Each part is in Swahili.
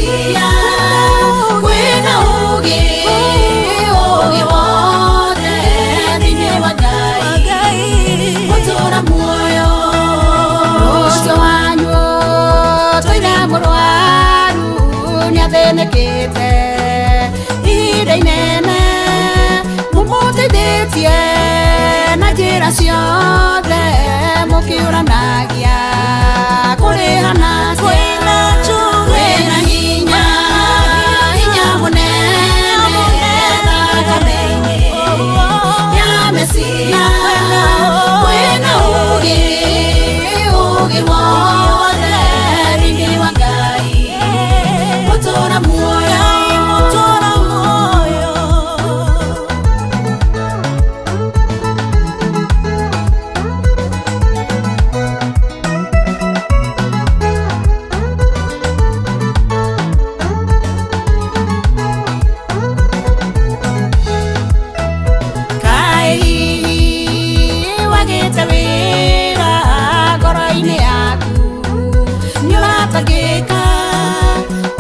Mesia kwena ugi wothe thĩinĩ wa Ngai gũtũũra muoyo ũcio wanyu tũire mũrwaru nĩathĩnĩkĩte ihinda inene mũmũteithĩtie na njĩra ciothe mũkĩũranagia kũrĩhana kwĩna hinya mũnene thakame-inĩ ya Mesia kwĩna ũũgĩ wothe thĩinĩ wa Ngai gũtũũra muoyo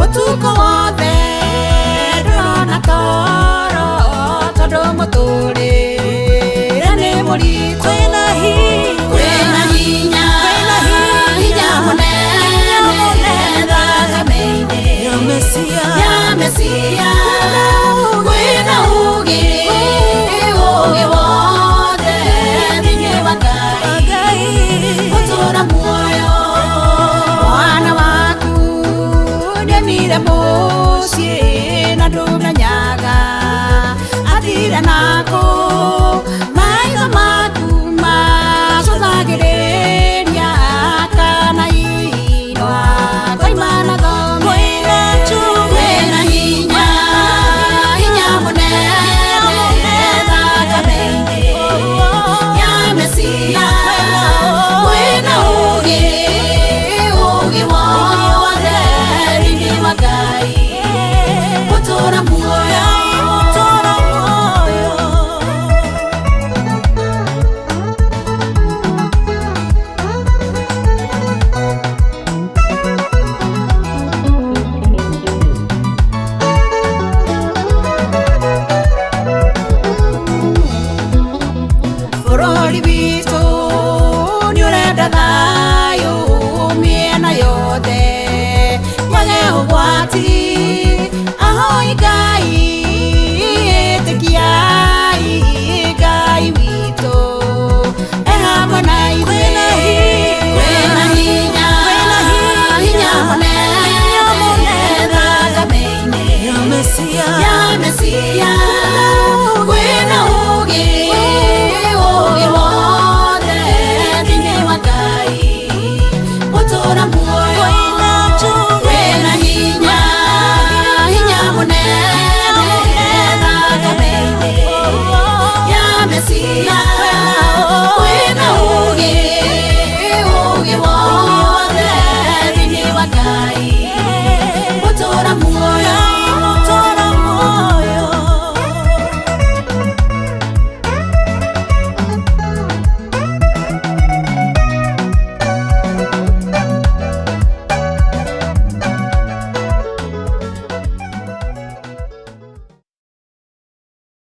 ũtukũ wothe ndũrona toro tondũ mũtũrĩre nĩ mũritũ kwĩna hinya mũnene thakame-inĩ ya Mesia kwĩna ũũgĩ wothe thĩinĩ wa Ngai gũtũũra muoyo mwana waku nĩonire mũciĩ na ndũmenyaga athire nakũ